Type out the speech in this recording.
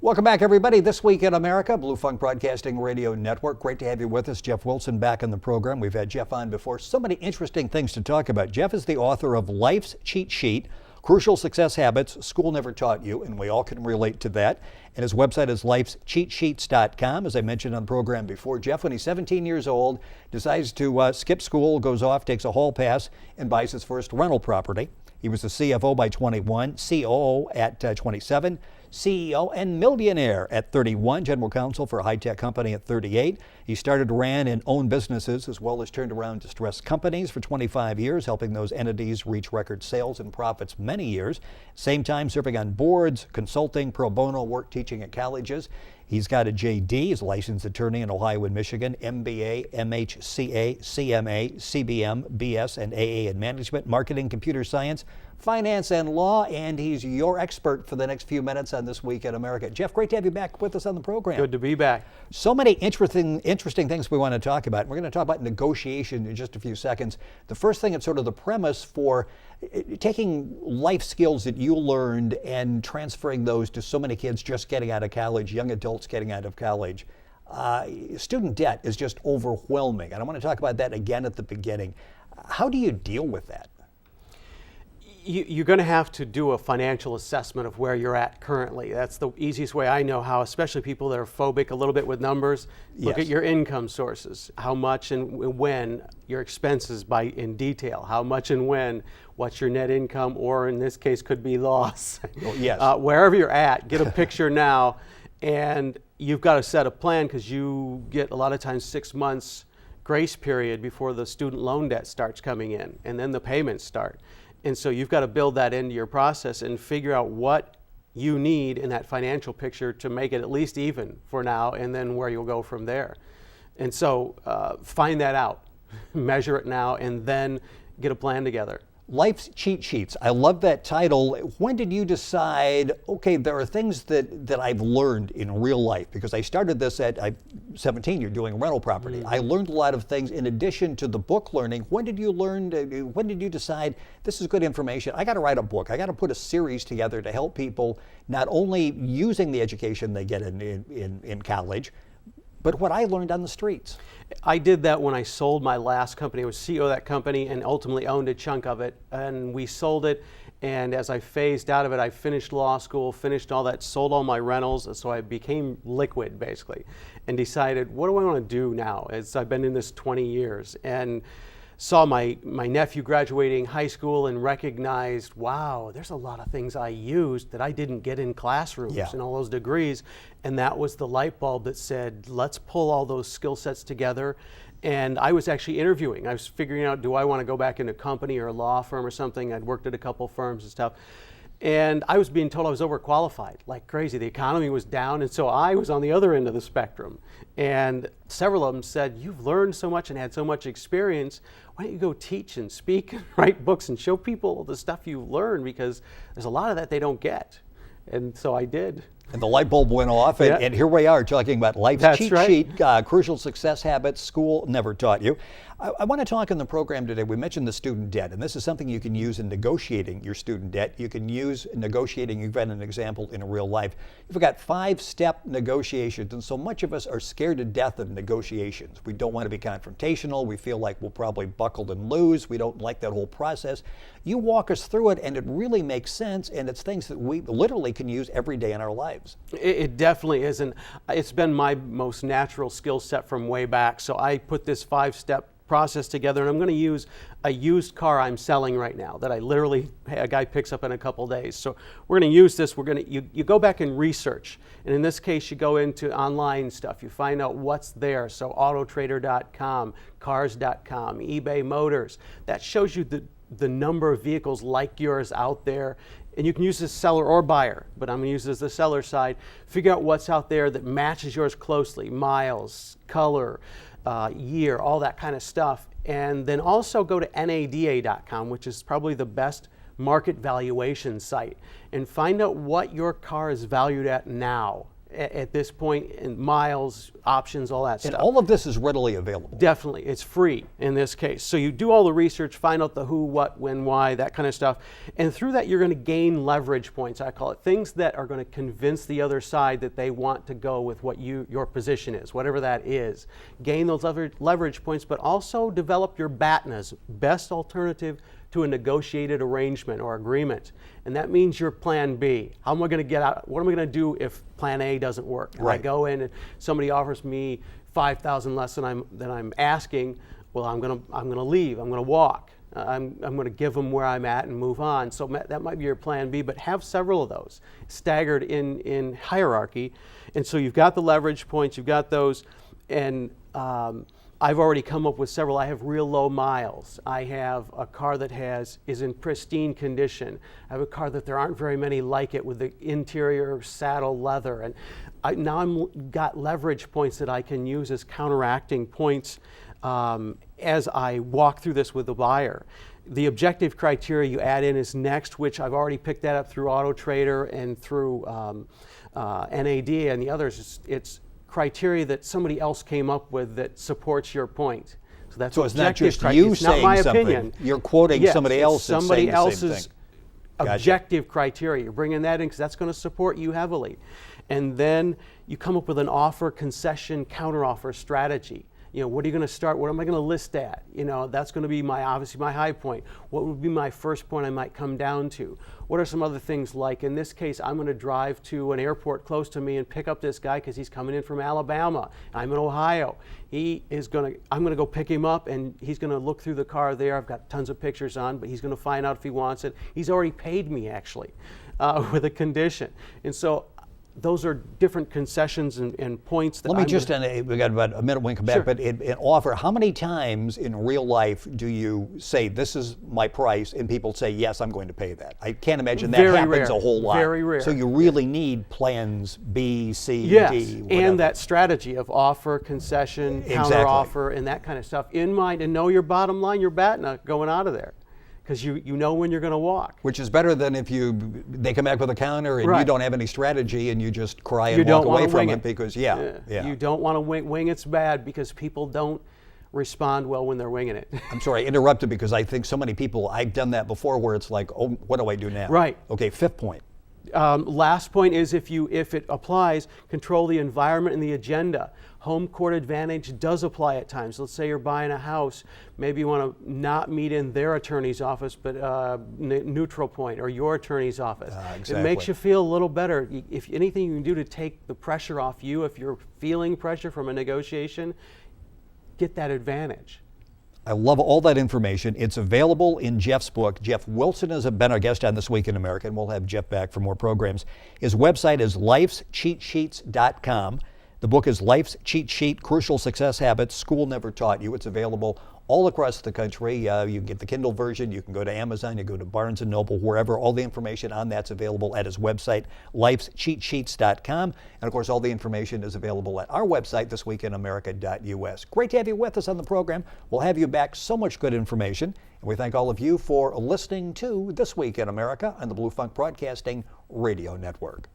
Welcome back, everybody. This Week in America, Blue Funk Broadcasting Radio Network. Great to have you with us. Jeff Wilson back in the program. We've had Jeff on before. So many interesting things to talk about. Jeff is the author of Life's Cheat Sheet, Crucial Success Habits School Never Taught You, and we all can relate to that. And his website is lifescheatsheets.com. As I mentioned on the program before, Jeff, when he's 17 years old, decides to skip school, goes off, takes a hall pass, and buys his first rental property. He was a CFO by 21, COO at 27, CEO and millionaire at 31, general counsel for a high-tech company at 38. He started, ran, and owned businesses as well as turned around distressed companies for 25 years, helping those entities reach record sales and profits many years. Same time serving on boards, consulting, pro bono work, teaching at colleges. He's got a JD, he's a licensed attorney in Ohio and Michigan, MBA, MHCA, CMA, CBM, BS, and AA in management, marketing, computer science, finance, and law, and he's your expert for the next few minutes on This Week in America. Jeff, great to have you back with us on the program. Good to be back. So many interesting things we want to talk about. We're going to talk about negotiation in just a few seconds. The first thing, it's sort of the premise for taking life skills that you learned and transferring those to so many kids just getting out of college, young adults getting out of college. Student debt is just overwhelming, and I want to talk about that again at the beginning. How do you deal with that? You're going to have to do a financial assessment of where you're at currently. That's the easiest way I know how, especially people that are phobic a little bit with numbers. Look at your income sources, how much and when, your expenses in detail, how much and when, what's your net income, or in this case could be loss. Wherever you're at, get a picture now, and you've got to set a plan because you get a lot of times 6 months grace period before the student loan debt starts coming in, and then the payments start. And so you've got to build that into your process and figure out what you need in that financial picture to make it at least even for now, and then where you'll go from there. And so find that out, measure it now, and then get a plan together. Life's Cheat Sheets. I love that title. When did you decide, okay, there are things that I've learned in real life? Because I started this at 17, you're doing rental property. Mm-hmm. I learned a lot of things in addition to the book learning. When did you decide this is good information? I got to write a book. I got to put a series together to help people not only using the education they get in college, but what I learned on the streets. I did that when I sold my last company. I was CEO of that company and ultimately owned a chunk of it. And we sold it. And as I phased out of it, I finished law school, finished all that, sold all my rentals. So I became liquid, basically, and decided, what do I want to do now? As I've been in this 20 years. And saw my nephew graduating high school and recognized, wow, there's a lot of things I used that I didn't get in classrooms and all those degrees. And that was the light bulb that said, let's pull all those skill sets together. And I was actually interviewing. I was figuring out, do I want to go back into a company or a law firm or something? I'd worked at a couple firms and stuff. And I was being told I was overqualified like crazy. The economy was down, and so I was on the other end of the spectrum. And several of them said, you've learned so much and had so much experience, why don't you go teach and speak and write books and show people the stuff you've learned, because there's a lot of that they don't get. And so I did. And the light bulb went off, and here we are talking about Life's Cheat Sheet, Crucial Success Habits School Never Taught You. I want to talk in the program today, we mentioned the student debt, and this is something you can use in negotiating your student debt. You can use negotiating, you've got an example in real life. You've got 5-step negotiations, and so much of us are scared to death of negotiations. We don't want to be confrontational. We feel like we'll probably buckle and lose. We don't like that whole process. You walk us through it, and it really makes sense, and it's things that we literally can use every day in our lives. It definitely is, and it's been my most natural skill set from way back. So I put this 5-step process together, and I'm going to use a used car I'm selling right now that a guy picks up in a couple days. So we're going to use this. You go back and research, and in this case, you go into online stuff. You find out what's there. So autotrader.com, cars.com, eBay Motors. That shows you the number of vehicles like yours out there. And you can use this seller or buyer, but I'm going to use this as the seller side. Figure out what's out there that matches yours closely, miles, color, year, all that kind of stuff. And then also go to NADA.com, which is probably the best market valuation site, and find out what your car is valued at now. at this point, in miles, options, all that And stuff. all of this is readily available. Definitely. It's free in this case. So you do all the research, find out the who, what, when, why, that kind of stuff. And through that, you're going to gain leverage points, I call it. Things that are going to convince the other side that they want to go with what your position is, whatever that is. Gain those leverage points, but also develop your BATNAs, best alternative to a negotiated arrangement or agreement. And that means your plan B. How am I going to get out? What am I going to do if plan A doesn't work? And I go in and somebody offers me $5,000 less than I'm asking. Well, I'm going to leave. I'm going to walk. I'm going to give them where I'm at and move on. So that might be your plan B, but have several of those staggered in hierarchy. And so you've got the leverage points, you've got those, and I've already come up with several. I have real low miles. I have a car that is in pristine condition. I have a car that there aren't very many like it with the interior saddle leather. And now I'm got leverage points that I can use as counteracting points as I walk through this with the buyer. The objective criteria you add in is next, which I've already picked that up through Auto Trader and through NAD and the others. It's criteria that somebody else came up with that supports your point. So it's not just you it's saying not my something. Opinion. You're quoting Yes, somebody else that's somebody saying the else's same thing. objective criteria. You're bringing that in because that's going to support you heavily. And then you come up with an offer, concession, counteroffer strategy. What are you going to start? What am I going to list at? That's going to be obviously my high point. What would be my first point I might come down to? What are some other things like? In this case, I'm going to drive to an airport close to me and pick up this guy because he's coming in from Alabama. I'm in Ohio. I'm going to go pick him up and he's going to look through the car there. I've got tons of pictures on, but he's going to find out if he wants it. He's already paid me actually with a condition. And so those are different concessions and points that Let me we got about a minute when we come back, Sure. but in offer, how many times in real life do you say, this is my price, and people say, yes, I'm going to pay that? I can't imagine that Very happens rare. a whole lot. Very rare. So you really need plans B, C, Yes, D, whatever. and that strategy of offer, concession, counteroffer, and that kind of stuff in mind, and know your bottom line, your BATNA going out of there, because you know when you're going to walk. Which is better than if they come back with a counter and you don't have any strategy and you just cry and walk away from it because, You don't want to wing it's bad because people don't respond well when they're winging it. I'm sorry, I interrupted because I think so many people, I've done that before where it's like, oh, what do I do now? Right. Okay, fifth point. Last point is if it applies, control the environment and the agenda. Home court advantage does apply at times. Let's say you're buying a house, maybe you want to not meet in their attorney's office, but neutral point or your attorney's office. Exactly. It makes you feel a little better. If anything you can do to take the pressure off you, if you're feeling pressure from a negotiation, get that advantage. I love all that information. It's available in Jeff's book. Jeff Wilson has been our guest on This Week in America, and we'll have Jeff back for more programs. His website is lifescheatsheets.com. The book is Life's Cheat Sheet, Crucial Success Habits School Never Taught You. It's available all across the country. You can get the Kindle version. You can go to Amazon. You go to Barnes & Noble, wherever. All the information on that's available at his website, lifescheatsheets.com. And, of course, all the information is available at our website, thisweekinamerica.us. Great to have you with us on the program. We'll have you back. So much good information. And we thank all of you for listening to This Week in America on the Blue Funk Broadcasting Radio Network.